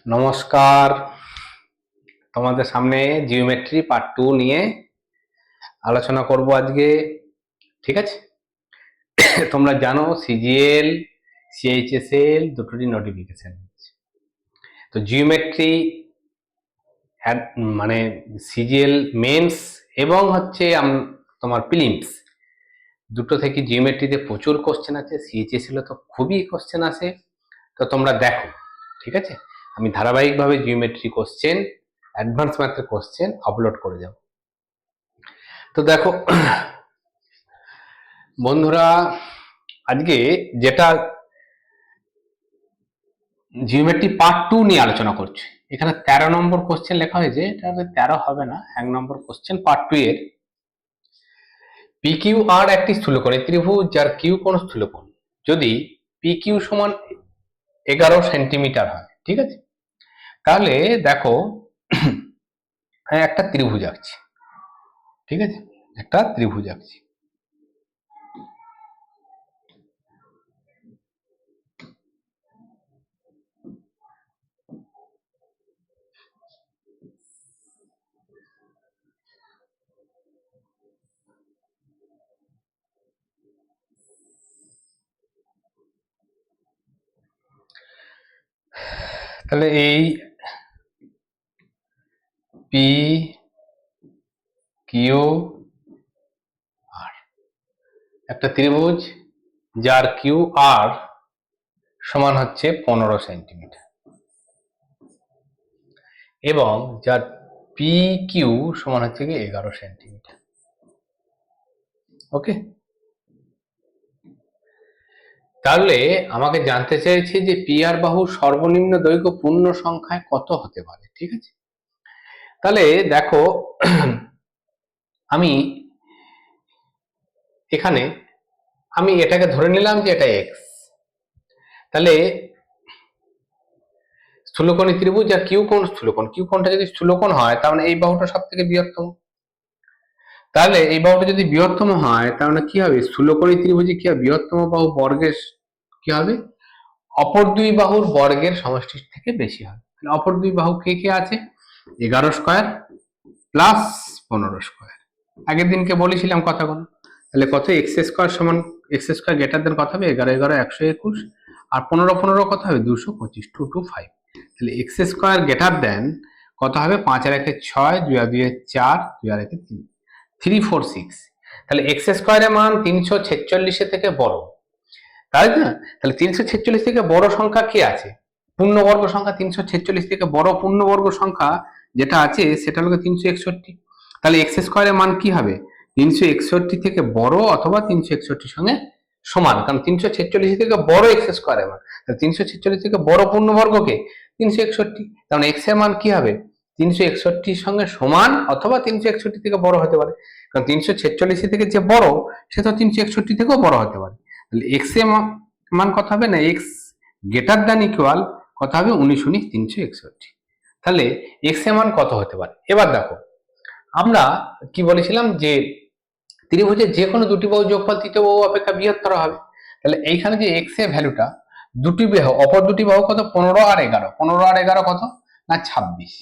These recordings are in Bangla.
নমস্কার। তোমাদের সামনে জিওমেট্রি পার্ট 2 নিয়ে আলোচনা করব আজকে। ঠিক আছে, তোমরা জানো সিজিএল সিএইচএসএল দুটোরই নোটিফিকেশন। তো জিওমেট্রি মানে সিজিএল মেন্স এবং হচ্ছে তোমার প্রিলিমস দুটো থেকে জিওমেট্রিতে প্রচুর কোশ্চেন আছে, সিএইচএসএল তো খুবই কোশ্চেন আছে। তো তোমরা দেখো, ঠিক আছে, আমি ধারাবাহিকভাবে জিওমেট্রি কোশ্চেন, অ্যাডভান্স ম্যাথের কোশ্চেন আপলোড করে যাব। তো দেখো বন্ধুরা, আজকে যেটা জিওমেট্রি পার্ট 2 নিয়ে আলোচনা করছি, এখানে 13 নম্বর কোশ্চেন লেখা হয়েছে। এটা 13 হবে না, 1 নম্বর কোশ্চেন পার্ট 2 এর। পি কিউ আর একটি স্থূলকোণী ত্রিভুজ যার কিউ কোণ স্থূলকোণ যদি পি কিউ সমান 11 সেন্টিমিটার হয়, ঠিক আছে, তাহলে দেখো একটা ত্রিভুজ আঁকছি। ঠিক আছে, একটা ত্রিভুজ আঁকছি। তাহলে এই পি কিউ আর একটা ত্রিভুজ যার কিউ আর সমান হচ্ছে 15 সেন্টিমিটার এবং যার পি কিউ সমান হচ্ছে কি 11 সেন্টিমিটার। ওকে, তাহলে আমাকে জানতে চাইছে যে পি আর বাহুর সর্বনিম্ন দৈর্ঘ্য পূর্ণ সংখ্যায় কত হতে পারে। ঠিক আছে, তাহলে দেখো আমি এখানে এটাকে ধরে নিলাম যে এটা এক্স। তাহলে স্থূলকোণী ত্রিভুজ আর কিউ কোণ স্থূলকোণ, কিউ কোণটা যদি স্থূলকোণ হয় তার মানে এই বাহুটা সব থেকে বৃহত্তম। তাহলে এই বাহুটা যদি বৃহত্তম হয় তার মানে কি হবে, স্থূলকোণী ত্রিভুজে কি হবে, বৃহত্তম বাহু বর্গের কি হবে, অপর দুই বাহুর বর্গের সমষ্টির থেকে বেশি হবে। অপর দুই বাহু কে কে আছে, 11 স্কয়ার প্লাস 15 স্কয়ার। আগের দিনকে বলেছিলাম কথাগুলো। তাহলে কত, এক্স স্কয়ার সমান এক্স স্কয়ার গ্রেটার দেন কত হবে, 11 11 121, আর 15 15 কত হবে, 225, 225। তাহলে এক্স স্কয়ার গ্রেটার দেন কত হবে, 5 আর 1 6, 2 আর 2 4, 2 আর 1 3, 346। তাহলে এক্স স্কয়ারের মান 346 এর থেকে বড়, তাই না? তাহলে 346 থেকে বড় সংখ্যা কি আছে, পূর্ণবর্গ সংখ্যা। 346 থেকে বড় পূর্ণবর্গ সংখ্যা যেটা আছে সেটা হলো 361। তাহলে এক্স স্কয়ারের মান কি হবে, 361 থেকে বড় অথবা 361 সঙ্গে সমান, কারণ 346 থেকে বড় এক্স স্কয়ারের মান। তাহলে 346 থেকে বড় পূর্ণবর্গকে 361, কারণ এক্স এর মান কি হবে, 361 সঙ্গে সমান অথবা 361 থেকে বড় হতে পারে, কারণ 346 থেকে যে বড় সে তো 361 থেকেও বড় হতে পারে। তাহলে এক্স এর মান কত হবে না, এক্স গ্রেটার দ্যান ইকুয়াল কত হবে, 19 19 361। তাহলে এক্স এর মান কত হতে পারে। এবার দেখো আমরা কি বলেছিলাম যে ত্রিভুজের যে কোনো দুটি বাহু যোগফল তৃতীয় বাহু অপেক্ষা বৃহত্তর হবে। তাহলে এইখানে যে এক্স এর ভ্যালুটা, দুটি বাহু অপর দুটি বাহু কত, 15 আর 11, 15 আর 11 কত না 26।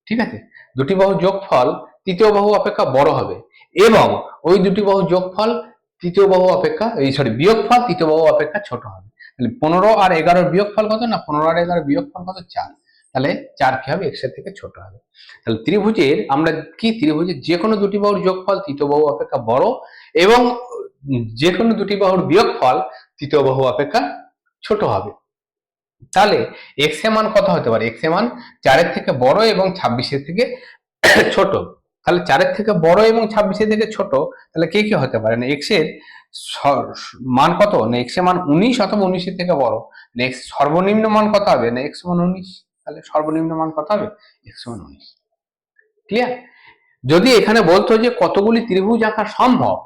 ঠিক আছে, দুটি বাহু যোগফল তৃতীয় বাহু অপেক্ষা বড় হবে এবং ওই দুটি বাহু যোগফল তৃতীয় বাহু অপেক্ষা বিয়োগফল তৃতীয় বাহু অপেক্ষা ছোট হবে। তাহলে 15 আর 11 বিয়োগফল কত না, 15 আর 11 বিয়োগফল কত, 4। তাহলে 4 কি হবে, এক্স এর থেকে ছোট হবে। তাহলে ত্রিভুজের আমরা কি, ত্রিভুজের যে কোনো দুটি বাহুর যোগফল তৃতীয় বাহু অপেক্ষা বড় এবং যে কোনো দুটি বাহুর বিয়োগফল তৃতীয় বাহু অপেক্ষা ছোট হবে। তাহলে এক্স এর মান কত হতে পারে, এক্স এর মান 4 এর থেকে বড় এবং 26 এর থেকে ছোট। তাহলে 4 এর থেকে বড় এবং 26 এর থেকে ছোট, তাহলে কে কে হতে পারে না, এক্স এর মান কত না, এক্স এর মান 19 অথবা 19 এর থেকে বড়। এক্স সর্বনিম্ন মান কত হবে না, এক্স মান 19। তাহলে সর্বনিম্ন মান কত হবে, এক্স মান 19। ক্লিয়ার? যদি এখানে বলতো যে কতগুলি ত্রিভুজ আঁকা সম্ভব,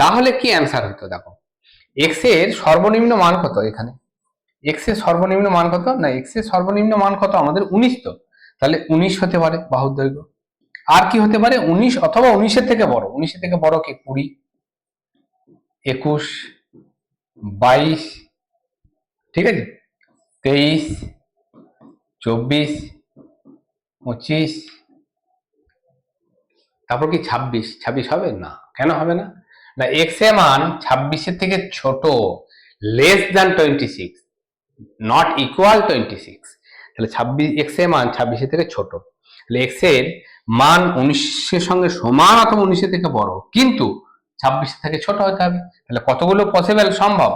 তাহলে কি অ্যান্সার হতো, দেখো এক্স এর সর্বনিম্ন মান কত, এখানে এক্স এর সর্বনিম্ন মান কত না, এক্স এর সর্বনিম্ন মান কত আমাদের 19। তো তাহলে 19 হতে পারে বাহুর দৈর্ঘ্য। আর কি হতে পারে, 19 অথবা 19 এর থেকে বড়। 19 এর থেকে বড় কে, 20, 21, 22, ঠিক আছে, 23, 24, 25, তারপর কি 26? 26 হবে না? কেন হবে না? না, এক্স এর মান 26-এর থেকে ছোট, লেস দ্যান 26, নট ইকুয়াল 26। তাহলে 26, এক্স এর মান 26-এর থেকে ছোট, তাহলে এক্স এর মান 19-এর সঙ্গে সমান অথবা 19-এর থেকে বড়, কিন্তু 26-এর থেকে ছোট হতে হবে। তাহলে কতগুলো পসিবল সম্ভব?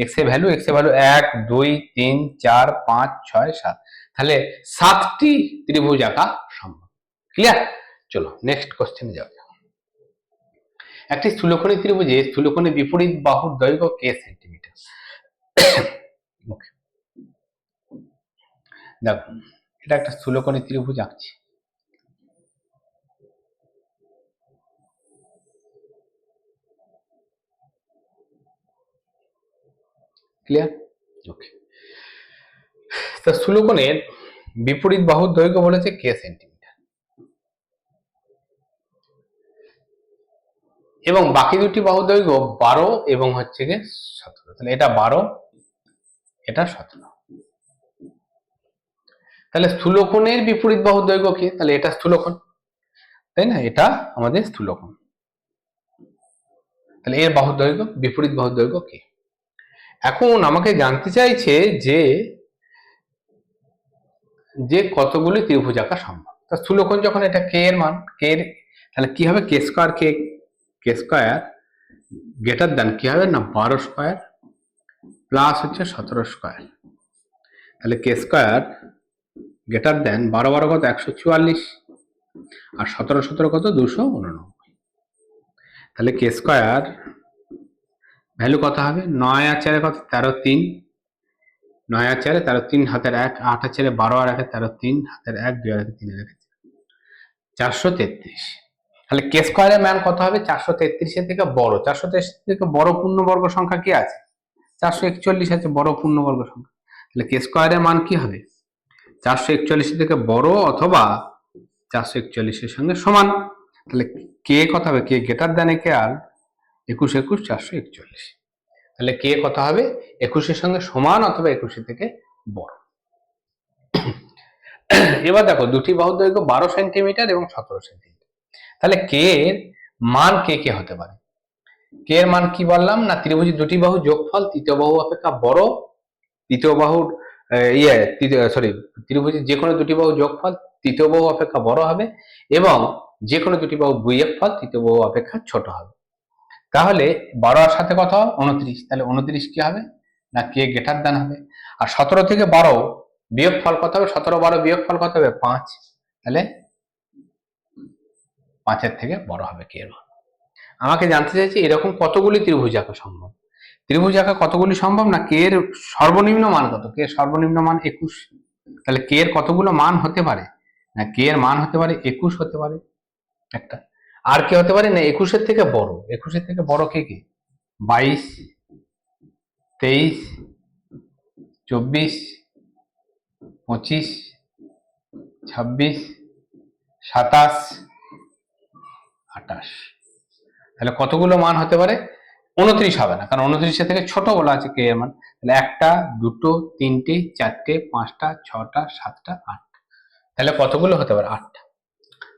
এক্স এর ভ্যালু 1, 2, 3, 4, 5, 6, 7, তাহলে 7টি ত্রিভুজ আঁকা সম্ভব। ক্লিয়ার? চলো নেক্সট কোশ্চেনে যাওয়া যাক। একটি স্থূলকোণী ত্রিভুজে স্থূলকোণের বিপরীত বাহুর দৈর্ঘ্য k সেন্টিমিটার। দেখো, এটা একটা স্থূলকোণী ত্রিভুজ আঁকছি। ক্লিয়ার? ওকে। তো স্থূলকোণের বিপরীত বাহুর দৈর্ঘ্য বলেছে k সেন্টিমিটার, এবং বাকি দুটি বাহুর দৈর্ঘ্য 12 এবং হচ্ছে গিয়ে 17। তাহলে এটা 12, এটা 17। তাহলে স্থূলকোণের বিপরীত বাহুর দৈর্ঘ্য কি? তাহলে এটা স্থূলকোণ, তাই না? এটা আমাদের স্থূলকোণ। তাহলে এর বাহুর দৈর্ঘ্য, বিপরীত বাহুর দৈর্ঘ্য কি? এখন আমাকে জানতে চাইছে যে কতগুলি ত্রিভুজ আঁকা সম্ভব। তা স্থূলকোণ যখন এটা k এর মান, k এর, তাহলে কি হবে? k স্কয়ার গ্রেটার দ্যান কি হবে না 12 স্কয়ার প্লাস হচ্ছে 17 স্কয়ার। তাহলে k স্কয়ার গ্রেটার দ্যান 12 12 কত 144, আর 17 17 কত 289। তাহলে k স্কয়ার ভ্যালু কত হবে? 9 আর 4 কত 13, 3, 9 আর 4 13, 3 হাতের 1, 8 আর 4 12 আর 1 13, 3 হাতের 1, 2 আর 1 3 আর 1 433। তাহলে k স্কয়ারের মান কত হবে? 433 এর থেকে বড়, 433 থেকে বড় পূর্ণবর্গ সংখ্যা কি আছে? 441 আছে বড় পূর্ণবর্গ সংখ্যা। তাহলে k স্কয়ারের মান কি হবে? 441 এর থেকে বড় অথবা 441 এর সঙ্গে সমান। তাহলে k কত হবে? k গ্রেটার দ্যান কে আর 21 21 441। তাহলে k কত হবে? 21 এর সঙ্গে সমান অথবা 21 এর থেকে বড়। এবার দেখো, দুটি বাহুর দৈর্ঘ্য 12 সেন্টিমিটার এবং 17 সেন্টিমিটার। তাহলে k এর মান কে কে হতে পারে? k এর মান কি বললাম না, ত্রিভুজের দুটি বাহু যোগফল তৃতীয় বাহু অপেক্ষা বড়, তৃতীয় বাহুর ত্রিভুজের যে কোনো দুটি বাহু যোগফল তৃতীয় বাহু অপেক্ষা বড় হবে, এবং যে কোনো দুটি বাহু বিয়োগফল তৃতীয় বাহু অপেক্ষা ছোট হবে। তাহলে 12 আর সাথে কত? 29। তাহলে 29 কি হবে না k গ্রেটার দ্যান হবে। আর 17 থেকে 12 বিয়োগফল কত হবে? 17 12 বিয়োগফল কত হবে? 5। তাহলে 5 এর থেকে বড় হবে k এর মান। আমাকে জানতে চাইছে এরকম কতগুলি ত্রিভুজ আঁকা সম্ভব। ত্রিভুজ আঁকা কতগুলি সম্ভব না, k এর সর্বনিম্ন মান কত? k এর সর্বনিম্ন মান 21। তাহলে k এর কতগুলো মান হতে পারে না, k এর মান হতে পারে 21 হতে পারে একটা। আর কি হতে পারে না 21 এর থেকে বড়? 21 এর থেকে বড় কে কি? 22, 23, 24, 25, 26, 27, 28। তাহলে কতগুলো মান হতে পারে? 29 হবে না, কারণ 29 এর থেকে ছোট বলা আছে k এর মান। তাহলে 1টা 2টো 3টে 4টে 5টা 6টা 7টা 8টা। তাহলে কতগুলো হতে পারে? 8টা।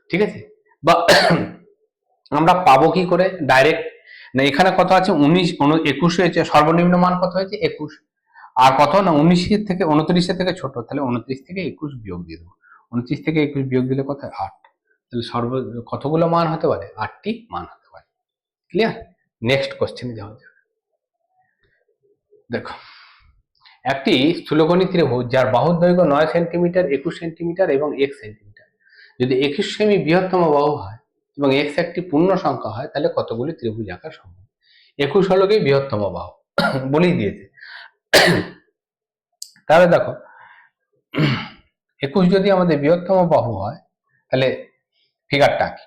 ঠিক আছে? বা আমরা পাবো কি করে ডাইরেক্ট? না, এখানে কত আছে? 19 21 হয়েছে, সর্বনিম্ন মান কত হয়েছে? 21। আর কত না 19 এর থেকে 29 এর থেকে ছোট, তাহলে 29 থেকে 21 বিয়োগ দিয়ে দেবো। 29 থেকে 21 বিয়োগ দিলে কত? 8। তাহলে কতগুলো মান হতে পারে? 8টি মান হতে পারে। ক্লিয়ার? নেক্সট কোশ্চেনে যাওয়া যাক। দেখো, একটি স্থূলকোণী ত্রিভুজ যার বাহুর দৈর্ঘ্য 9 সেন্টিমিটার, 21 সেন্টিমিটার এবং 1 সেন্টিমিটার যদি 21 সেমি বৃহত্তম বাহু হয় এবং x একটি পূর্ণ সংখ্যা হয়, তাহলে কতগুলি ত্রিভুজ আঁকা সম্ভব? 21 হলো কি বৃহত্তম বাহু, বলেই দিয়েছে। তাহলে দেখো, 21 যদি আমাদের বৃহত্তম বাহু হয়, তাহলে ফিগারটা কি?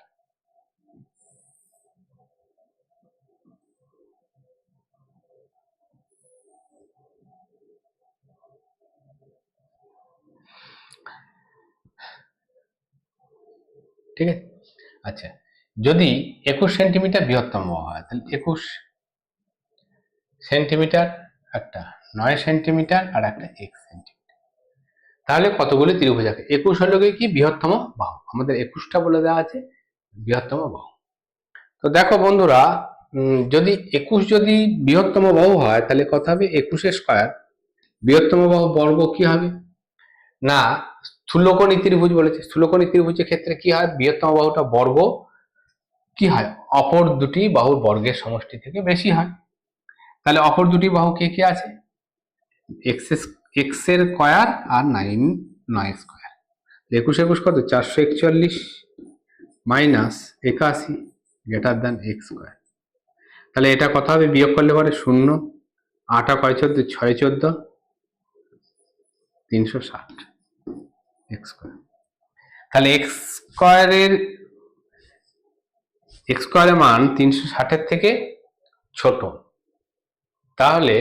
ঠিক আছে? আচ্ছা, যদি 21 সেন্টিমিটার বৃহত্তম বাহু হয়, তাহলে 21 সেন্টিমিটার, একটা 9 সেন্টিমিটার আর একটা 1 সেন্টিমিটার। তাহলে কতগুলি ত্রিভুজ আছে? 21 হলো কি বৃহত্তম বাহু, আমাদের 21টা বলে দেওয়া আছে বৃহত্তম বাহু। তো দেখো বন্ধুরা, যদি 21 যদি বৃহত্তম বাহু হয় তাহলে কত হবে? 21 স্কয়ার বৃহত্তম বাহু বর্গ কি হবে না স্থূলকোণী ত্রিভুজ বলেছে। স্থূলকোণী ত্রিভুজের ক্ষেত্রে কি হয়? বৃহত্তম বাহুটা বর্গ কি হয়? অপর দুটি বাহুর বর্গের সমষ্টি থেকে বেশি হয়। তাহলে অপর দুটি বাহু কে কে আছে? এক্স এর স্কয়ার আর 9 স্কয়ার। 21 কত? 441 minus 81 greater than x square. তাহলে এটা কত হবে? বিয়োগ করলে পরে 0, 8 কয় 14, 6 14, 360 এক্স স্কয়ার। তাহলে এক্স স্কয়ারের মান 360 থেকে ছোট। তাহলে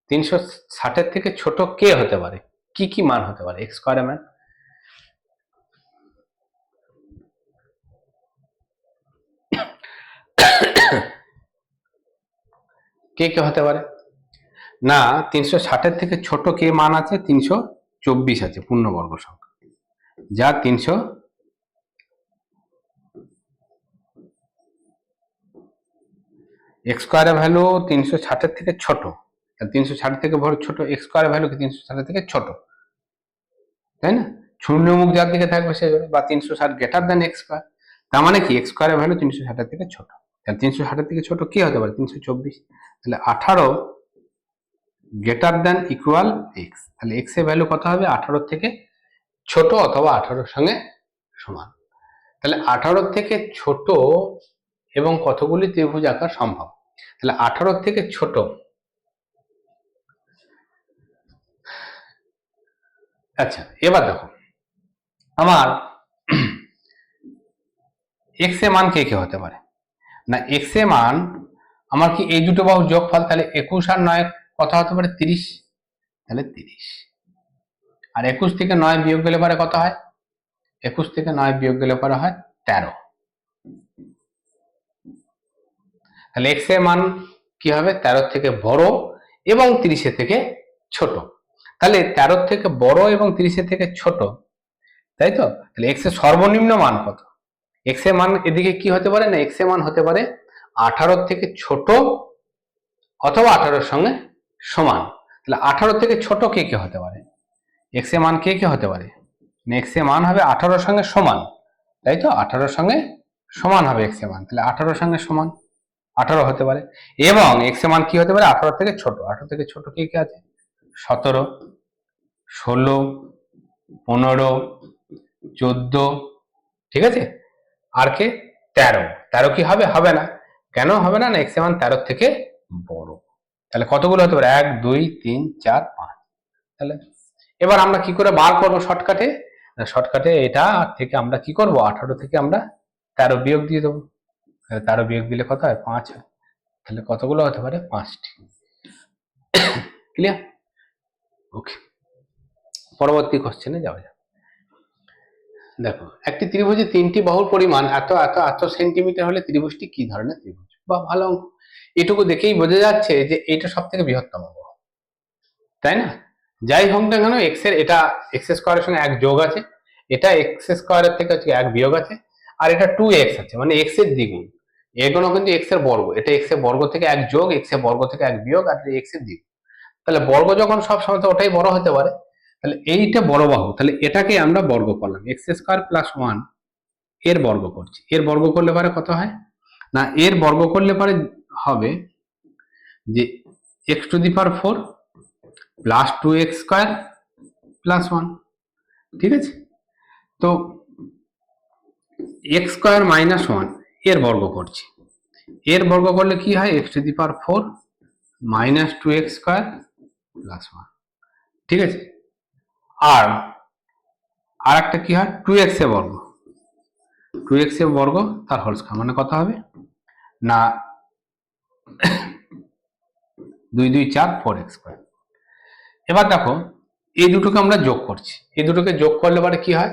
360 থেকে ছোট কে হতে পারে? কি কি মান হতে পারে এক্স স্কয়ারের মান? কে কে হতে পারে না? 360 থেকে ছোট কে মান আছে? 324 আছে পূর্ণবর্গ সংখ্যা, যা 300 এক্স স্কয়ারের ভ্যালু 360 থেকে ছোট। 360 থেকে বড় ছোট, এক্স স্কয়ারের ভ্যালু কি 360 থেকে ছোট, তাই না? শূন্য মুখ যার দিকে থাকবে সে, বা 360 গ্রেটার দ্যান এক্স স্কয়ার। তার মানে কি এক্স স্কয়ারের ভ্যালু 360 থেকে ছোট। তাহলে 360 থেকে ছোট কি হতে পারে? 324। তাহলে 18 গ্রেটার দ্যান ইকুয়াল এক্স। তাহলে এক্স এর ভ্যালু কত হবে? 18 থেকে ছোট অথবা 18 সঙ্গে সমান। তাহলে 18 থেকে ছোট এবং কতগুলি ত্রিভুজ আঁকা সম্ভব? তাহলে 18 থেকে ছোট, আচ্ছা এবার দেখো আমার এক্স এর মান কে কে হতে পারে না? এক্স এর মান আমার কি এই দুটো বাহুর যোগফল, তাহলে 21 আর 9 কত হতে পারে? 30। তাহলে 30 আর 21 থেকে 9 বিয়োগ গেলে পরে কত হয়? 21 থেকে 9 বিয়োগ গেলে পরে হয় 13। তাহলে এক্স এর মান কি হবে? 13 থেকে বড় এবং 30 থেকে ছোট। তাহলে 13 থেকে বড় এবং 30 থেকে ছোট, তাই তো? তাহলে এক্স এর সর্বনিম্ন মান কত? এক্স এর মান এদিকে কি হতে পারে না? এক্স এর মান হতে পারে 18 থেকে ছোট অথবা 18 সঙ্গে সমান। তাহলে 18 থেকে ছোট কে কে হতে পারে? এক্স এর মান কে কে হতে পারে? এক্স এর মান হবে 18 সঙ্গে সমান, তাই তো? 18 সঙ্গে সমান হবে এক্স এর মান। তাহলে 18 সঙ্গে সমান 18 হতে পারে। এবং এক্স এর মান কি হতে পারে? 18 থেকে ছোট। 18 থেকে ছোট কে কে আছে? 17, 16, 15, 14, ঠিক আছে? আর কে? 13। 13 কি হবে? হবে না। কেন হবে না? এক্স এর মান 13 থেকে বড়। তাহলে কতগুলো হতে পারে? 1 2 3 4 5। তাহলে এবার আমরা কি করে বার করবো শর্টকাটে? শর্টকাটে এটা থেকে আমরা কি করব? 18 থেকে আমরা 13 বিয়োগ দিয়ে দেবো। 13 বিয়োগ দিলে কত হয়? 5 হয়। তাহলে কতগুলো হতে পারে? 5টি। ক্লিয়ার? ওকে, পরবর্তী কোশ্চেনে যাওয়া যাক। দেখো, একটি ত্রিভুজে 3টি বাহুর পরিমাণ এত এত এত সেন্টিমিটার হলে ত্রিভুজটি কি ধরনের ত্রিভুজ? বা ভালো অঙ্ক। এটুকু দেখেই বোঝা যাচ্ছে যে এটা সব থেকে বৃহত্তম বাহু, তাই না? যাই হোক না কেন, এক্স এর এটা এক্স স্কোয়ারের সঙ্গে 1 যোগ আছে, এটা এক্স স্কোয়ারের থেকে 1 বিয়োগ আছে, আর এটা 2x আছে, মানে এক্স এর দ্বিগুণ। এগুলো কিন্তু এক্স এর বর্গ, এটা এক্স এর বর্গ থেকে 1 যোগ, এক্স এর বর্গ থেকে 1 বিয়োগ, আর এক্স এর দ্বিগুণ। তাহলে বর্গ যখন সব সময় তো ওটাই বড় হতে পারে। তাহলে এইটা বড় বাহু, তাহলে এটাকে আমরা বর্গ করলাম। এক্স স্কোয়ার প্লাস 1 এর বর্গ করছি। এর বর্গ করলে পরে কত হয় না? এর বর্গ করলে পরে হবে যে x to the power 4 plus 2x square plus 1, ঠিক আছে? তো এক্স স্কয়ার মাইনাস 1 এর বর্গ করছি। এর বর্গ করলে কি হয়? X to the power 4 minus 2x square plus 1, ঠিক আছে? আর একটা কি হয়? 2x এর বর্গ, 2x এর বর্গ তার হোল স্কয়ার, মানে কত হবে না 2 2 4 4x স্কয়ার। এবার দেখো এই দুটোকে আমরা যোগ করছি। এই দুটোকে যোগ করলে পরে কি হয়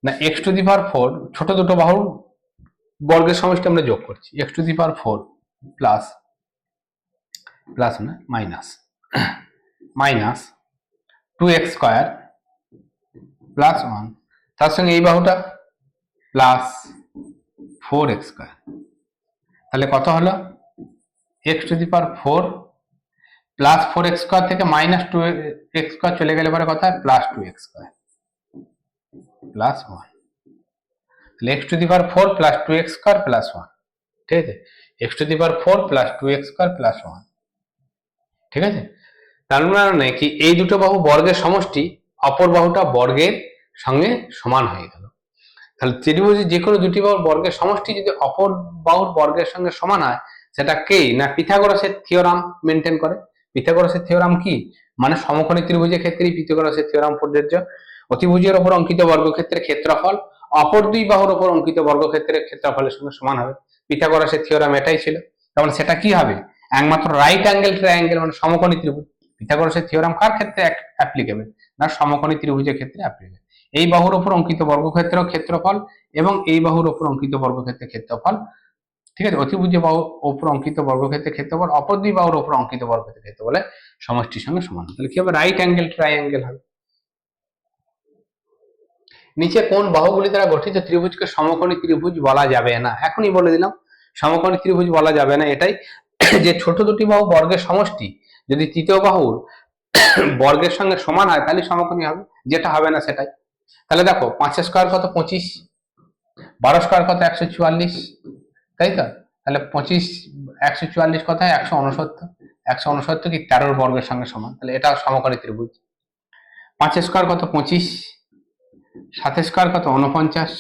না এক্স টু দি পাওয়ার 4 ছোট দুটো বাহুর বর্গের সমষ্টি আমরা যোগ করছি। X to the power 4 plus plus না minus minus 2x square plus 1, তার সঙ্গে এই বাহুটা প্লাস 4x স্কয়ার, তাহলে কত হলো x⁴ প্লাস 4x স্কয়ার থেকে মাইনাস 2x স্কয়ার চলে গেলে পরে কথা প্লাস 2x স্কয়ার প্লাস 1, তাহলে x⁴ plus 2x square plus 1, ঠিক আছে, x⁴ plus 2x square plus 1, ঠিক আছে। তার মানে কি এই দুটো বাহু বর্গের সমষ্টি, অপর বাহুটা বর্গের সঙ্গে সমান হয়ে গেল। তাহলে ত্রিভুজের যে কোনো দুটি বাহুর বর্গের সমষ্টি যদি অপর বাহুর বর্গের সঙ্গে সমান হয়, সেটা কে না পিথাগোরাসের থিওরাম মেনটেন করে। পিথাগোরাসের থিওরাম কি, মানে সমকোণী ত্রিভুজের ক্ষেত্রে পিথাগোরাসের থিওরাম প্রযোজ্য। অতিভুজের উপর অঙ্কিত বর্গক্ষেত্রের ক্ষেত্রফল অপর দুই বাহুর উপর অঙ্কিত বর্গক্ষেত্রের ক্ষেত্রফলের সঙ্গে সমান হবে। পিথাগোরাসের থিওরাম এটাই ছিল। তখন সেটা কি হবে, একমাত্র রাইট অ্যাঙ্গেল ট্রায়াঙ্গেল মানে সমকোণী ত্রিভুজ। পিথাগোরাসের থিওরাম কার ক্ষেত্রে অ্যাপ্লিকেবল না সমকোণী ত্রিভুজের ক্ষেত্রে অ্যাপ্লিকেবল। এই বাহুর উপর অঙ্কিত বর্গক্ষেত্রের ক্ষেত্রফল এবং এই বাহুর উপর অঙ্কিত বর্গক্ষেত্রের ক্ষেত্রফল, ঠিক আছে, অতিভুজ বাহুর উপর অঙ্কিত বর্গক্ষেত্রের ক্ষেত্রফল অপর দুই বাহুর উপর অঙ্কিত বর্গক্ষেত্রের ক্ষেত্রফলের সমষ্টির সঙ্গে সমান। তাহলে কি হবে, রাইট অ্যাঙ্গেল ট্রায়াঙ্গেল হবে। নিচে কোন বাহুগুলি দ্বারা গঠিত ত্রিভুজকে সমকোণী ত্রিভুজ বলা যাবে না? এখনই বলে দিলাম সমকোণী ত্রিভুজ বলা যাবে না এটাই, যে ছোট দুটি বাহু বর্গের সমষ্টি যদি তৃতীয় বাহুর বর্গের সঙ্গে সমান হয় তাহলে সমকোণী হবে, যেটা হবে না সেটাই। তাহলে দেখো 5 স্কয়ার কত 25, 12 স্কয়ার কত 144, তাই তো। তাহলে 25 144 কত হয় 169, 169 কি 13 বর্গের সঙ্গে সমান, তাহলে এটা সমকোণী ত্রিভুজ। 5 স্কয়ার কত 25, 7 স্কয়ার কত 49,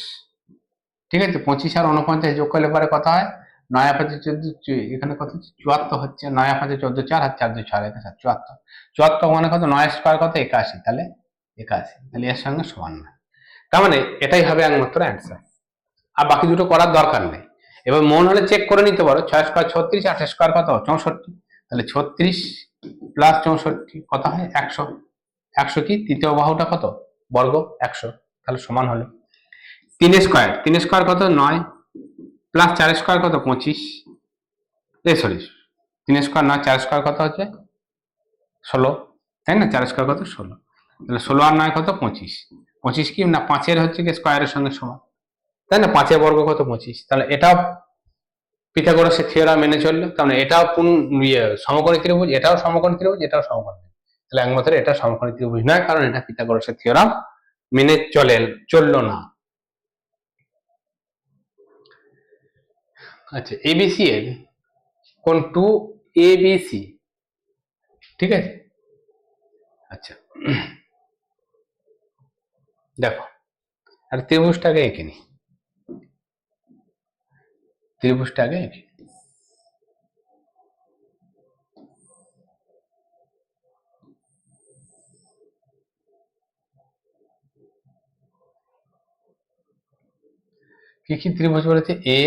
ঠিক আছে, 25 আর 49 যোগ করলে পরে কত হয় 9 5 14, এখানে কত 74 হচ্ছে, 9 5 14 4 আর 4 2 6 74, 74 মানে কত 9 স্কয়ার কত 81, তাহলে 81, তাহলে এর সঙ্গে সমান না। তার মানে এটাই হবে একমাত্র অ্যান্সার, আর বাকি দুটো করার দরকার নেই। এবার মন হলে চেক করে নিতে পারো, 6 স্কয়ার 36, 8 স্কয়ার কত 64, তাহলে 36 প্লাস 64 কত হয় 100, 100 কি তৃতীয় বাহুটা কত বর্গ 100, তাহলে সমান হলো 3 স্কয়ার, 3 স্কয়ার কত 9 প্লাস 4 স্কয়ার কত 25, সরি 3 স্কয়ার 9, 4 স্কয়ার কত হচ্ছে 16, তাই না, 4 স্কয়ার কত 16, তাহলে 16 আর 9 কত 25, 25 কি না 5 এর হচ্ছে কি স্কয়ারের সঙ্গে সমান, তাই না, 5 এর বর্গ কত 25, তাহলে এটাও পিথাগোরাসের থিওরাম মেনে চললো। তাহলে এটাও সমকোণী ত্রিভুজ, এটাও সমকোণী ত্রিভুজ, এটাও সমকোণী, তাহলে একমাত্র এটা সমকোণী ত্রিভুজ নয়, কারণ এটা পিথাগোরাসের থিওরাম মেনে চললো না। আচ্ছা, এবিসি এর কোন 2ABC, ঠিক আছে। আচ্ছা দেখো, আর ত্রিভুজটাকে এঁকে নি, ত্রিভুজটাকে এঁকে কি কি ত্রিভুজ বলেছে এ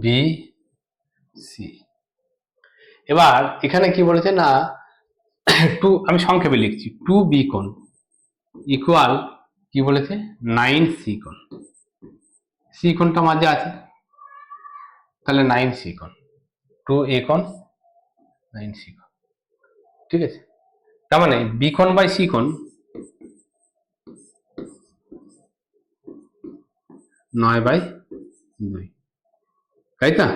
বি সি। এবার এখানে কি বলেছে না আমি সংক্ষেপে লিখছি, 2B কোণ ইকুয়াল কি বলেছে 9C কোণ, সি কোণটা মাঝে আছে, তাহলে 9C কোণ, 2A কোণ 9C কোণ, ঠিক আছে। তার মানে বি কোণ বাই সি কোণ 9/2, তাই তো।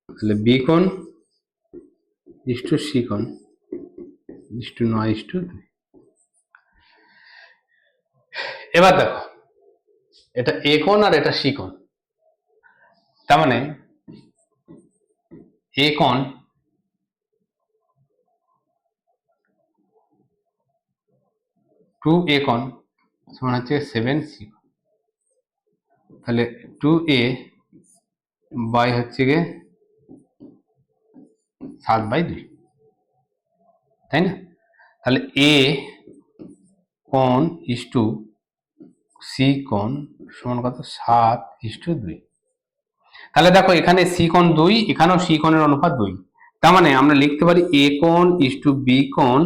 তাহলে বি কোণ ইস্টু সি কোণ ইস্টু 9/2। এবার দেখো এটা এ কোণ আর এটা সি কোণ, তার মানে এ কোণ 2A কোণ সমান হচ্ছে 7C কোণ, তাহলে 2A বাই হচ্ছে গিয়ে 7/2, তাই না। তাহলে এ কোণ ইস্টু সি কোণ সমান কত 7/2। তাহলে দেখো এখানে সি কোণ 2, এখানেও সি কোণের অনুপাত 2, তার মানে আমরা লিখতে পারি এ কোণ ইস্টু বি কোণ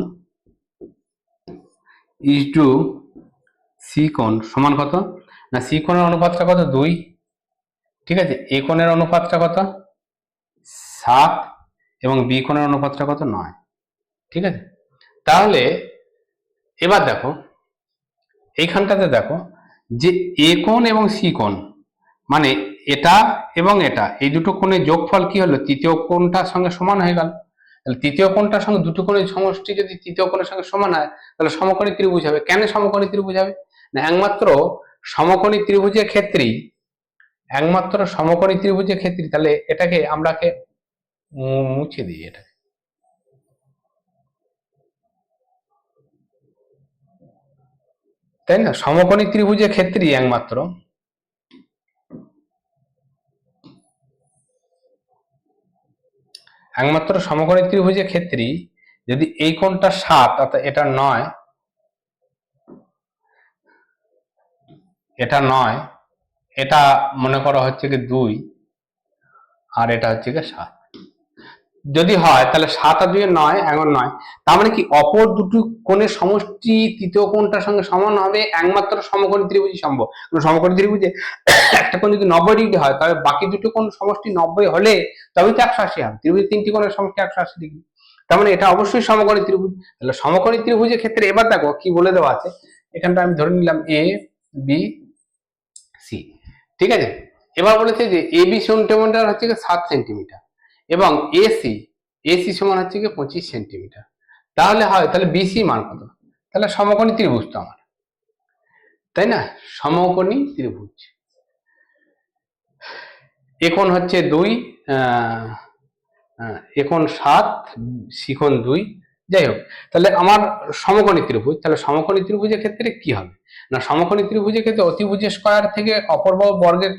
ইস্টু সি কোণ সমান কত না সি কোণের অনুপাতটা কত 2, ঠিক আছে, এ কোণের অনুপাতটা কত 7 এবং বি কোণের অনুপাতটা কত 9, ঠিক আছে। তাহলে এবার দেখো এইখানটাতে দেখো যে এ কোণ এবং সি কোণ, মানে এটা এবং এটা, এই দুটো কোণের যোগফল কি হলো, তৃতীয় কোণটার সঙ্গে সমান হয়ে গেল। তাহলে তৃতীয় কোণটার সঙ্গে দুটো কোণের সমষ্টি যদি তৃতীয় কোণের সঙ্গে সমান হয়, তাহলে সমকোণী ত্রিভুজ হবে। কেন সমকোণী ত্রিভুজ হবে? না, একমাত্র সমকোণী ত্রিভুজের ক্ষেত্রেই, একমাত্র সমকোণী ত্রিভুজের ক্ষেত্রে, তাহলে এটাকে আমরাকে মুছে দিই, এটাকে তাই না, সমকোণী ত্রিভুজের ক্ষেত্রেই একমাত্র সমকোণী ত্রিভুজের ক্ষেত্রেই যদি এই কোণটা 7 অর্থাৎ এটা 9, এটা 9, এটা মনে করা হচ্ছে কি 2, আর এটা হচ্ছে কি 7, যদি হয় তাহলে 7 আর 2 9, এখন 9, তার মানে কি অপর দুটো কোণের সমষ্টি তৃতীয় কোণটার সঙ্গে সমান হবে, একমাত্র সমকোণী ত্রিভুজই সম্ভব। সমকোণী ত্রিভুজে একটা কোণ যদি 90 ডিগ্রি হয়, তবে বাকি দুটো কোণ সমষ্টি 90 হলে তবেই তো 180 হবে। ত্রিভুজের তিনটি কোণের সমষ্টি 180 ডিগ্রি, তার মানে এটা অবশ্যই সমকোণী ত্রিভুজ। তাহলে সমকোণী ত্রিভুজের ক্ষেত্রে এবার দেখো কি বলে দেওয়া আছে, এখানটা আমি ধরে নিলাম এ বি সি, ঠিক আছে। এবার বলেছে যে এ বি সেন্টিমিটার হচ্ছে 7 সেন্টিমিটার এবং এসি সমান হচ্ছে 25 সেন্টিমিটার। তাহলে হয়, তাহলে বিসি মান কত? তাহলে সমকোণী ত্রিভুজ তো আমার, তাই না, সমকোণী ত্রিভুজ। এ কোণ হচ্ছে 2, এ কোণ 7, সি কোণ 2, যাই হোক। তাহলে আমার সমকোণী ত্রিভুজ, তাহলে সমকোণী ত্রিভুজের ক্ষেত্রে কি হবে না, সমকোণী ত্রিভুজের ক্ষেত্রে অতিভুজ স্কয়ার থেকে অপর বর্গের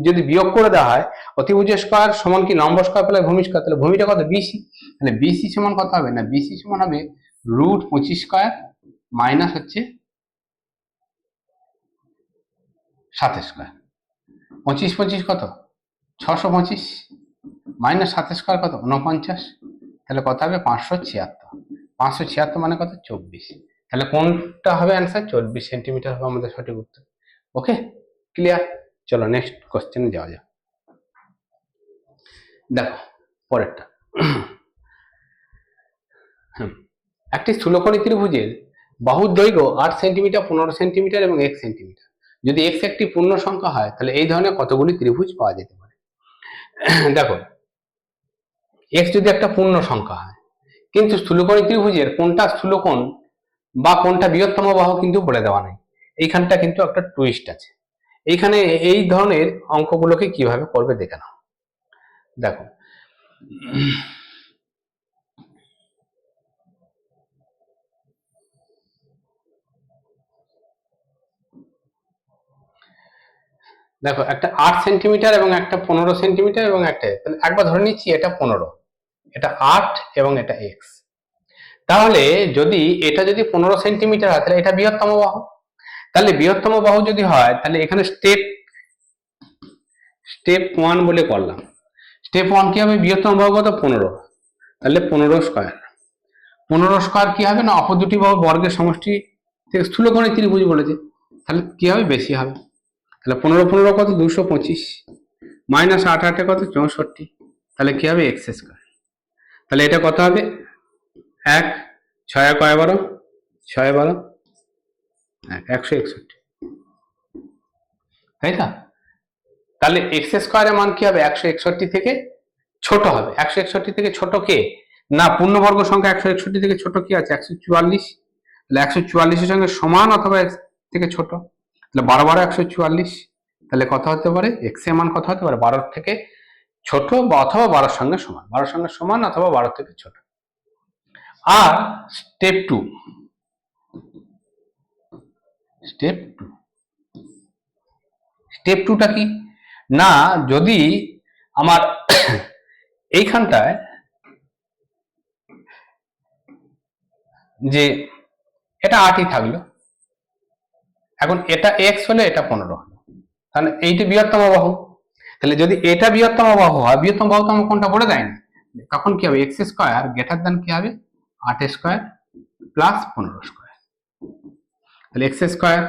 যদি বিয়োগ করে দেওয়া হয়, অতিভুজ স্কয়ার সমান কি লম্ব স্কয়ার প্লাস ভূমি স্কয়ার, তাহলে ভূমিটা কত, বিসি। তাহলে বিসি সমান কত হবে না, বিসি সমান হবে √25 স্কয়ার মাইনাস হচ্ছে 7 স্কয়ার। 25 25 কত, 625, মাইনাস 7 স্কয়ার কত, 49, তাহলে কত হবে 576। 576 মানে কত, 24। তাহলে কোনটা হবে অ্যান্সার, 24 সেন্টিমিটার হবে আমাদের সঠিক উত্তর। ওকে, ক্লিয়ার। চলো নেক্সট কোশ্চেনে যাওয়া যাক। দেখো পরেরটা, একটি স্থূলকোণী ত্রিভুজের বাহুর দৈর্ঘ্য 8 সেন্টিমিটার, 15 সেন্টিমিটার এবং 1 সেন্টিমিটার। যদি x একটি পূর্ণ সংখ্যা হয়, তাহলে এই ধরনের কতগুলি ত্রিভুজ পাওয়া যেতে পারে। দেখো x যদি একটা পূর্ণ সংখ্যা হয়, কিন্তু স্থূলকোণী ত্রিভুজের কোনটা স্থূলকোণ বা কোনটা বৃহত্তম বাহু কিন্তু বলে দেওয়া নেই। এইখানটা কিন্তু একটা টুইস্ট আছে। এইখানে এই ধরনের অঙ্কগুলোকে কিভাবে করবে দেখে নাও। দেখো দেখো একটা 8 সেন্টিমিটার এবং একটা 15 সেন্টিমিটার এবং একটা, তাহলে একবার ধরে নিচ্ছি এটা 15, এটা 8 এবং এটা x। তাহলে যদি এটা যদি 15 সেন্টিমিটার হয়, তাহলে এটা বৃহত্তম বাহু। তাহলে বৃহত্তম বাহু যদি হয়, তাহলে এখানে স্টেপ 1 বলে করলাম। স্টেপ 1 কি হবে, বৃহত্তম বাহু কত, 15, তাহলে 15 স্কয়ার। 15 স্কয়ার কি হবে না, অপর দুটি বাহু বর্গের সমষ্টি থেকে স্থূলকোণী ত্রিভুজ বলেছে, তাহলে কি হবে, বেশি হবে। তাহলে 15 15 কত, 225, মাইনাস 8 8 কত, 64, তাহলে কি হবে, x স্কয়ার। তাহলে এটা কত হবে, 1 6 কয় 12, 6 12, 161, তাই না। তাহলে x স্কয়ারের মান কি হবে, 161 থেকে ছোট হবে। 161 থেকে ছোট কে না, পূর্ণবর্গ সংখ্যা 161 থেকে ছোট কি আছে, 144। তাহলে 144 এর সঙ্গে সমান অথবা x থেকে ছোট, তাহলে 12 12 144। তাহলে কত হতে পারে, x এর মান কত হতে পারে, 12 থেকে ছোট বা অথবা 12 সঙ্গে সমান, 12 সঙ্গে সমান অথবা 12 থেকে ছোট। আর স্টেপ 2, স্টেপ 2টা কি না, যদি আমার এইখানটায় যে এটা 8ই থাকলো, এখন এটা x হলে এটা 15 হলো, তাহলে এইটা বৃহত্তম বাহু। তাহলে যদি এটা বৃহত্তম বাহু হয়, বৃহত্তম বাহু তো আমার কোনটা বলে দেয়নি, তখন কি হবে, x স্কয়ার গ্রেটার দ্যান কি হবে, 8 স্কয়ার প্লাস 15 স্কয়ার। তাহলে x square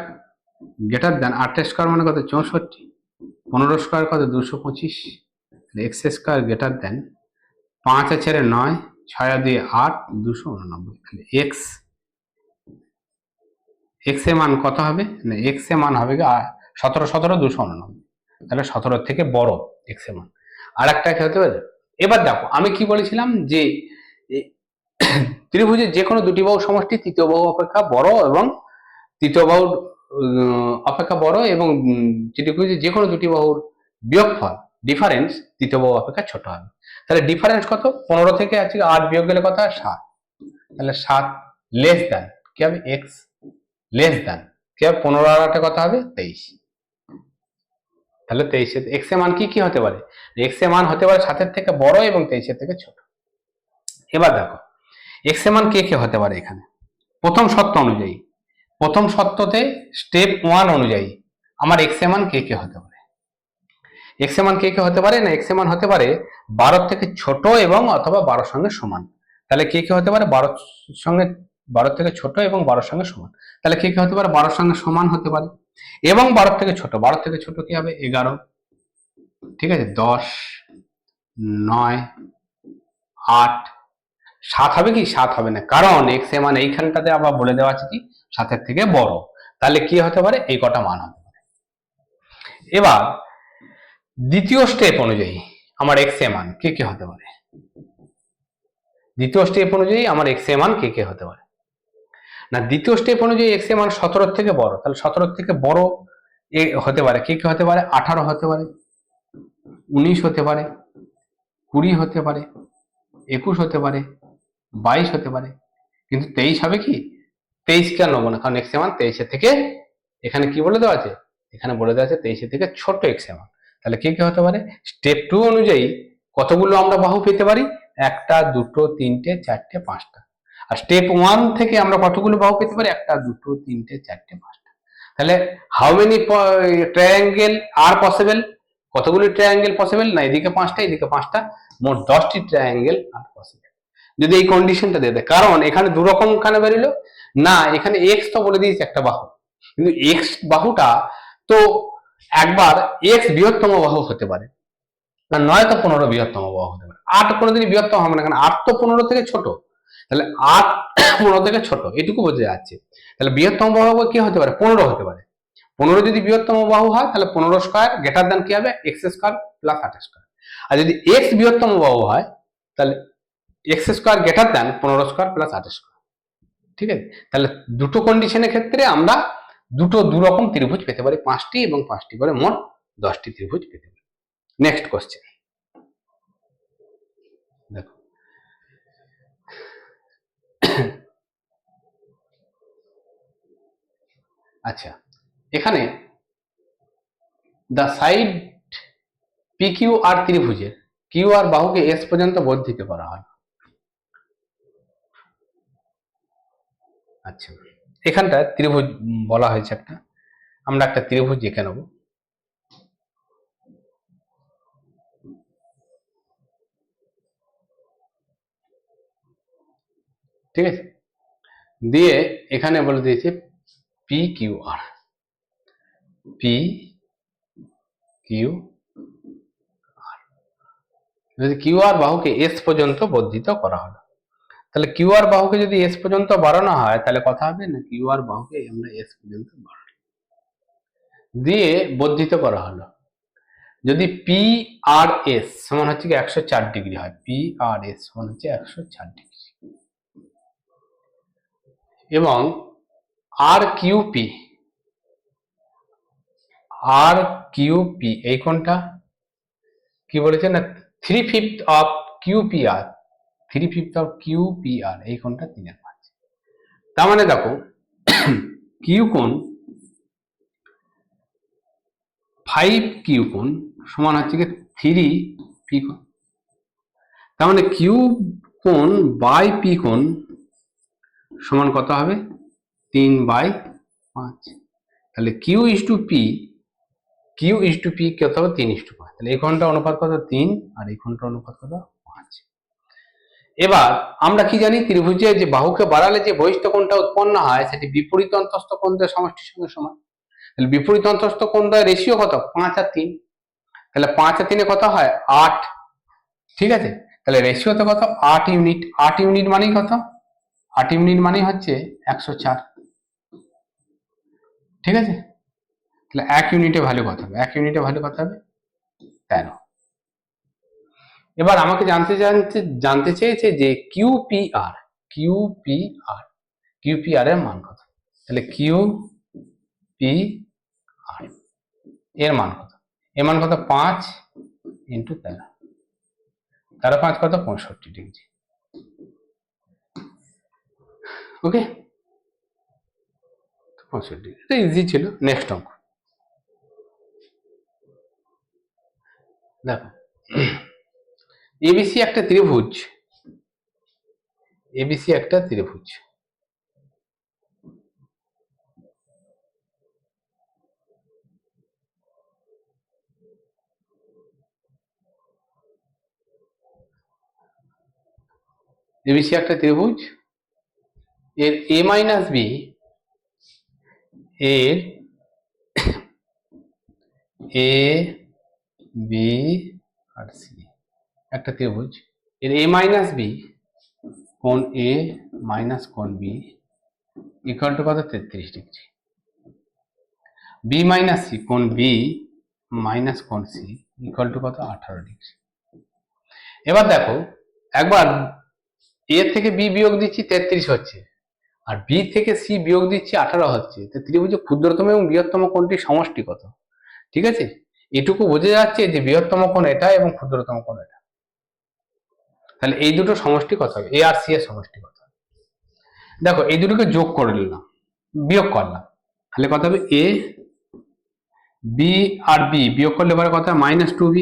greater than 8 square মানে কত, 64, 15 স্কয়ার কত, 225। তাহলে x স্কয়ার গ্রেটার দ্যান 5 আর 4 9, 6 আর 2 8, 289। তাহলে এক্স এর মান কত হবে না, এক্স এর মান হবে 17 তাহলে 17 থেকে বড় এক্স এর মান। আর একটা কি হতে পারে, এবার দেখো আমি কি বলেছিলাম যে ত্রিভুজের যে কোনো দুটি বাহু সমষ্টি তৃতীয় বাহু অপেক্ষা বড় এবং তৃতীয় বাহুর অপেক্ষা বড় এবং ত্রিভুজের যে কোনো দুটি বাহুর বিয়োগফল ডিফারেন্স তৃতীয় বাহু অপেক্ষা ছোট হবে। তাহলে ডিফারেন্স কত, 15 থেকে আজকে 8 বিয়োগ গেলে কত হয় 7, তাহলে 7 লেস দ্যান কি হবে এক্স লেস দ্যান কি হবে 15 আর 8 কত হবে 23। তাহলে 23 এক্স এর মান কি কি হতে পারে, এক্স এর মান হতে পারে 7 থেকে বড় এবং 23 থেকে ছোট। এবার দেখো এক্স এর মান কে কে হতে পারে, এখানে প্রথম শর্ত অনুযায়ী, প্রথম শর্ততে স্টেপ 1 অনুযায়ী আমার এক্স এর মান কে কে হতে পারে, এক্স এর মান কে কে হতে পারে না, এক্স এর মান হতে পারে 12 থেকে ছোট এবং অথবা 12 সঙ্গে সমান। তাহলে কে কে হতে পারে 12 থেকে ছোট এবং 12 সঙ্গে সমান। তাহলে কে কে হতে পারে 12 সঙ্গে সমান হতে পারে এবং 12 থেকে ছোট, 12 থেকে ছোট কি হবে 11, ঠিক আছে 10, 9, 8, 7 হবে কি 7 হবে না, কারণ এক্স এর মান এইখানটাতে আবার বলে দেওয়া আছে কি 7 থেকে বড়। তাহলে কি হতে পারে এই কটা মান হতে পারে। এবার দ্বিতীয় স্টেপ অনুযায়ী আমার এক্স এর মান কে কে হতে পারে, দ্বিতীয় স্টেপ অনুযায়ী আমার এক্স এর মান কে কে হতে পারে না, দ্বিতীয় স্টেপ অনুযায়ী এক্স এর মান 17 থেকে বড়, তাহলে 17 থেকে বড় হতে পারে কে কে হতে পারে 18 হতে পারে, 19 হতে পারে, 20 হতে পারে, 21 হতে পারে, 22 হতে পারে, কিন্তু 23 হবে কি 23 কেন নেবো না, কারণ এক্স এর মান 23 থেকে, এখানে কি বলে দেওয়া আছে, এখানে বলে দেওয়া আছে 23 থেকে ছোট এক্স এর মান। তাহলে কে কে হতে পারে, স্টেপ 2 অনুযায়ী কতগুলো আমরা বাহু পেতে পারি, 1টা 2টো 3টে 4টে 5টা, আর স্টেপ 1 থেকে আমরা কতগুলো বাহু পেতে পারি 1টা 2টো 3টে 4টে 5টা। তাহলে how many triangle are possible, কতগুলো ট্রায়াঙ্গেল পসিবল না, এদিকে 5টা এদিকে 5টা, মোট 10টি ট্রায়াঙ্গেল আর পসিবল যদি এই কন্ডিশনটা দিয়ে দেয়। কারণ এখানে দু রকম কেন বেরিলো না, এখানে এক্স তো বলে দিয়েছে একটা বাহু, কিন্তু এক্স বাহুটা তো একবার এক্স বৃহত্তম বাহু হতে পারে, না নয়তো 15 বৃহত্তম বাহু হতে পারে, 8 কোনোদিনই বৃহত্তম হবে না, কারণ 8 তো 15 থেকে ছোট, তাহলে 8 15 থেকে ছোট এটুকু বোঝা যাচ্ছে। তাহলে বৃহত্তম বাহু কি হতে পারে 15 হতে পারে, 15 যদি বৃহত্তম বাহু হয় তাহলে 15 স্কয়ার গ্রেটার দ্যান কি হবে এক্স স্কয়ার প্লাস 8 স্কয়ার, আর যদি এক্স বৃহত্তম বাহু হয় তাহলে x square greater than 15 square plus 8 square. ঠিক আছে, তাহলে দুটো কন্ডিশনের ক্ষেত্রে আমরা দু রকম ত্রিভুজ পেতে পারি, 5টি এবং 5টি করে মোট 10টি ত্রিভুজ পেতে পারি। নেক্সট কোশ্চেন দেখো, আচ্ছা এখানে the side P Q R ত্রিভুজের কিউ আর বাহুকে এস পর্যন্ত বর্ধিত করা হয়। আচ্ছা এখানটা ত্রিভুজ বলা হয়েছে একটা, আমরা একটা ত্রিভুজ এঁকে নেব, ঠিক আছে, দিয়ে এখানে বলে দিয়েছে P Q R, P Q R, যদি কিউ আর বাহুকে এস পর্যন্ত বর্ধিত করা হলো, তাহলে কিউ আর বাহুকে যদি এস পর্যন্ত বাড়ানো হয় তাহলে কথা হবে না, কিউ আর বাহুকে আমরা এস পর্যন্ত বাড়ানো দিয়ে বর্ধিত করা হলো, যদি পি আর এস সমান হচ্ছে কি 104 ডিগ্রি হয়, পি আর এস সমান হচ্ছে 104 ডিগ্রি, এবং আর কিউপি, আর কিউপি এই কোণটা কি বলেছে না 3/5 অফ কিউপিআর, 3/5 অফ কিউপিআর এই কোণটা 3/5। তার মানে দেখো কিউ কোণ 5 কিউ কোণ সমান হচ্ছে কি 3 পি কোণ, তার মানে কিউ কোণ বাই পি কোণ সমান কত হবে 3/5, তাহলে Q is to P, Q is to P কত হবে 3:5, তাহলে এই কোণটা অনুপাত কত 3 আর এই কোণটা অনুপাত কত 5। এবার আমরা কি জানি ত্রিভুজে যে বাহুকে বাড়ালে যে বহিষ্ঠ কোণটা উৎপন্ন হয় সেটি বিপরীত অন্তস্থ কোণের সমষ্টির সঙ্গে সমান, তাহলে বিপরীত অন্তস্থ কোণের রেশিও কত 5 আর 3, তাহলে 5 আর 3 কত হয় 8, ঠিক আছে, তাহলে রেশিওতে কত 8 ইউনিট, 8 ইউনিট মানেই কত 8 ইউনিট মানেই হচ্ছে 104, ঠিক আছে, তাহলে 1 ইউনিটে ভ্যালু কত হবে? 1 ইউনিটে ভ্যালু কত হবে? 13। এবার আমাকে জানতে চেয়েছে যে কিউপিআর এর মান কত। তাহলে কিউপিআর এর মান কত? এর মান কত? 5 ইন্টু 13, 13 5 কত? 65 ডিগ্রি। ওকে, 65 ডিগ্রি, এটা ইজি ছিল। নেক্সট অঙ্ক দেখো, এবিসি একটা ত্রিভুজ, এবিসি একটা ত্রিভুজ, এবিসি একটা ত্রিভুজ, এর এ মাইনাস বি, এর এ বি আর সি একটা ত্রিভুজ, এর এ মাইনাস বি কোণ এ মাইনাস কোণ বি ইকুয়াল টু কত? 33 ডিগ্রি। বি মাইনাস সি কোণ বি মাইনাস কোণ সি ইকুয়াল টু কত? 18 ডিগ্রি। এবার দেখো, একবার এ থেকে বি বিয়োগ দিচ্ছি 33 হচ্ছে, আর বি থেকে সি বিয়োগ দিচ্ছি 18 হচ্ছে। তো ত্রিভুজের ক্ষুদ্রতম এবং বৃহত্তম কোণটির সমষ্টি কত? ঠিক আছে, এটুকু বোঝা যাচ্ছে যে বৃহত্তম কোণ এটা এবং ক্ষুদ্রতম কোণ এটা। তাহলে এই দুটো সমষ্টি কত হবে? এ আর সি এর সমষ্টি কত হবে? দেখো, এই দুটোকে যোগ করে নিলাম, বিয়োগ করলাম, তাহলে কত হবে? এ বি আর বি বিয়োগ করলে পরে কত হয়? -2b,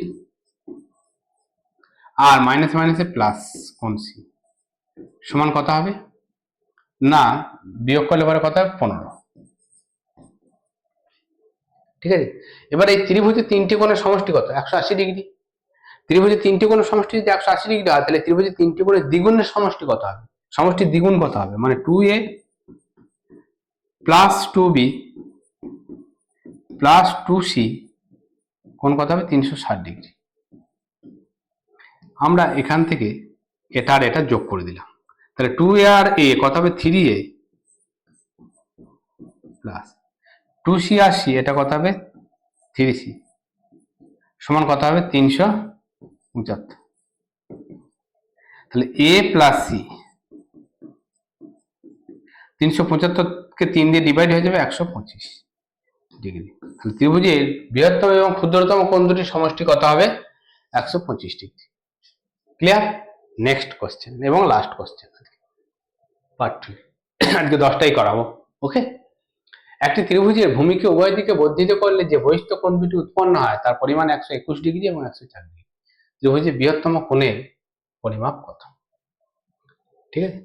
আর মাইনাস মাইনাসে প্লাস কোণ সি সমান কত হবে? না, বিয়োগ করলে পরে কত হবে? 15। ঠিক আছে, এবার এই ত্রিভুজের তিনটি কোণের সমষ্টি কত? 180 ডিগ্রি। ত্রিভুজের তিনটি কোণের সমষ্টি যদি 180 ডিগ্রি হয়, তাহলে ত্রিভুজের তিনটি কোণের দ্বিগুণের সমষ্টি কত হবে? সমষ্টির দ্বিগুণ কত হবে? মানে 2a plus 2b plus 2c কোণ কত হবে? 360 ডিগ্রি। আমরা এখান থেকে এটা আর এটা যোগ করে দিলাম, তাহলে 2a আর a কত হবে? 3a প্লাস 2c আর c এটা কত হবে? 3c সমান কত হবে? 375। তাহলে a প্লাস c 375 কে 3 দিয়ে ডিভাইড হয়ে যাবে 125 ডিগ্রি। তাহলে ত্রিভুজের বৃহত্তম এবং ক্ষুদ্রতম কোণ দুটির সমষ্টি কত হবে? 125 ডিগ্রি। ক্লিয়ার? নেক্সট কোশ্চেন এবং লাস্ট কোশ্চেন, পার্ট 2। আজকে 10টাই করাবো। ওকে, একটি ত্রিভুজের ভূমিকে উভয় দিকে বর্ধিত করলে যে বহিস্থ কোণ দুটি উৎপন্ন হয় তার পরিমাণ 121 ডিগ্রি এবং 104 ডিগ্রি। ত্রিভুজের বৃহত্তম কোণের পরিমাপ কত? ঠিক আছে,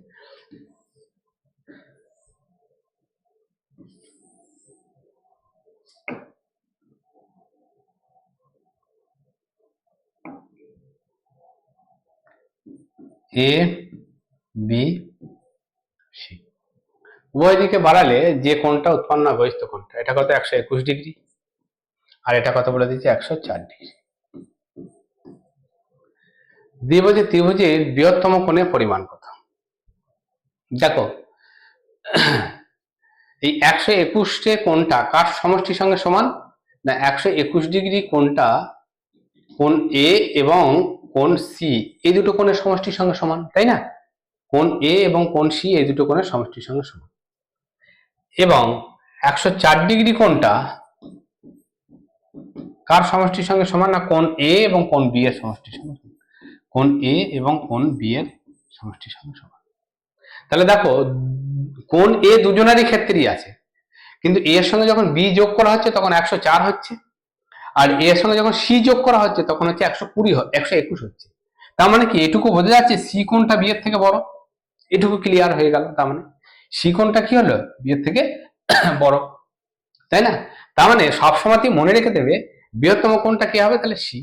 এ বি সি উভয় দিকে বাড়ালে যে কোণটা উৎপন্ন হয় বহিস্থ কোণটা, এটা কত? 121 ডিগ্রি, আর এটা কত বলে দিচ্ছে? 104 ডিগ্রি। ত্রিভুজের বৃহত্তম কোণের পরিমাণ কত? দেখো, এই 121 কোণটা কার সমষ্টির সঙ্গে সমান? না, 121 ডিগ্রি কোণটা কোণ এ এবং কোণ সি এই দুটো কোণের সমষ্টির সঙ্গে সমান, তাই না? কোণ এ এবং কোণ সি এই দুটো কোণের সমষ্টির সঙ্গে সমান। এবং 104 ডিগ্রি কোণটা কার সমষ্টির সঙ্গে সমান? না, কোণ এ এবং কোণ বি এর সমষ্টির সঙ্গে সমান। কোণ এ এবং কোণ বি এর সমষ্টির সঙ্গে সমান। তাহলে দেখো, কোণ এ দুজনেরই ক্ষেত্রেই আছে, কিন্তু এ এর সঙ্গে যখন বি যোগ করা হচ্ছে তখন 104 হচ্ছে, আর এ এর সঙ্গে যখন সি যোগ করা হচ্ছে তখন হচ্ছে 121 হচ্ছে। তার মানে কি, এটুকু বোঝা যাচ্ছে সি কোণটা বি এর থেকে বড়। এটুকু ক্লিয়ার হয়ে গেল, তার মানে সি কোণটা কি হলো? বি এর থেকে বড়, তাই না? তার মানে সবসময় মনে রেখে দেবে বৃহত্তম কোণটা কি হবে? তাহলে সি।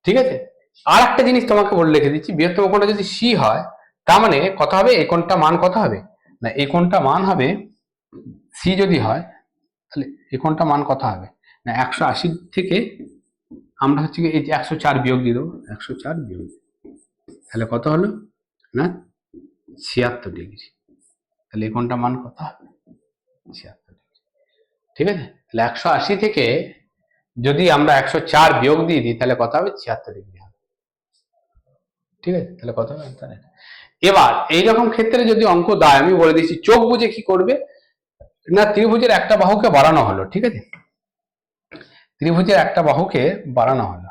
ঠিক আছে, আর একটা জিনিস তোমাকে বলে রেখে দিচ্ছি, বৃহত্তম কোণটা যদি সি হয় তার মানে কত হবে? এই কোণটা মান কত হবে? না, এই কোণটা মান হবে, সি যদি হয় তাহলে এই কোণটা মান কত হবে? না, 180 থেকে আমরা হচ্ছে এই যে 104 বিয়োগ দিয়ে দেবো, 104 বিয়োগ, তাহলে কত হলো? না, 76 ডিগ্রি। তাহলে এই কোণটা মান কত হবে? 76 ডিগ্রি। ঠিক আছে? তাহলে 180 থেকে যদি আমরা 104 বিয়োগ দিয়ে দিই তাহলে কত হবে? 76 ডিগ্রি হবে। ঠিক আছে, তাহলে কত হবে? এবার এইরকম ক্ষেত্রে যদি অঙ্ক দেয়, আমি বলে দিচ্ছি চোখ বুঝে কি করবে না, ত্রিভুজের একটা বাহুকে বাড়ানো হলো। ঠিক আছে, ত্রিভুজের একটা বাহুকে বাড়ানো হলো।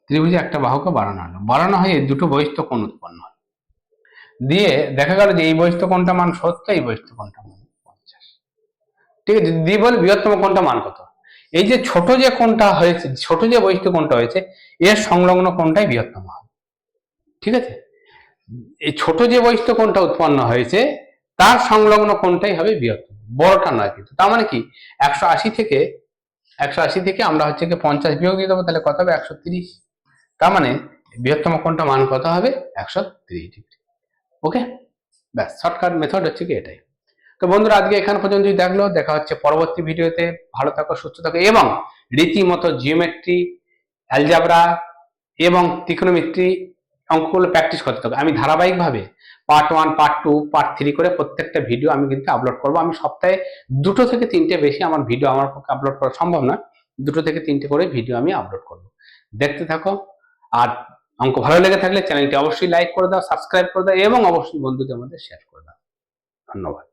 ত্রিভুজে একটা বাহুকে বাড়ানো হলো, বাড়ানো হয়ে দুটো বহিস্থ কোণ উৎপন্ন হলো, দিয়ে দেখা গেল যে এই বহিস্থ কোণটা মান 70, এই বহিস্থ কোণটা মান 50। ঠিক আছে, দিয়ে বল বৃহত্তম কোণটা মান কত? এই যে ছোট যে কোণটা হয়েছে, ছোট যে বহিস্থ কোণটা হয়েছে, এর সংলগ্ন কোণটাই বৃহত্তম হবে। ঠিক আছে, এই ছোট যে বহিস্থ কোণটা উৎপন্ন হয়েছে তার সংলগ্ন কোণটাই হবে বৃহত্তম, বড়টা নয় কিন্তু। তার মানে কি 180 থেকে আমরা হচ্ছে কি 50 বিয়োগ দিয়ে দেবো, তাহলে কত হবে? 130। তার মানে বৃহত্তম কোণটা মান কত হবে? 130 ডিগ্রি। ওকে, ব্যাস, শর্টকাট মেথড হচ্ছে কি এটাই। তো বন্ধুরা, আজকে এখান পর্যন্তই দেখলো, দেখা হচ্ছে পরবর্তী ভিডিওতে। ভালো থাকো, সুস্থ থাকো, এবং রীতিমতো জিওমেট্রি, অ্যালজাবরা এবং ত্রিকোণমিতি অঙ্কগুলো প্র্যাকটিস করতে থাকো। আমি ধারাবাহিকভাবে পার্ট 1, পার্ট 2, পার্ট 3 করে প্রত্যেকটা ভিডিও আমি কিন্তু আপলোড করবো। আমি সপ্তাহে 2 থেকে 3টে, বেশি আমার ভিডিও আমার পক্ষে আপলোড করা সম্ভব না, 2 থেকে 3টে করে ভিডিও আমি আপলোড করবো। দেখতে থাকো। আর অঙ্ক ভালো লেগে থাকলে চ্যানেলটি অবশ্যই লাইক করে দাও, সাবস্ক্রাইব করে দাও এবং অবশ্যই বন্ধুদের মধ্যে শেয়ার করে দাও। ধন্যবাদ।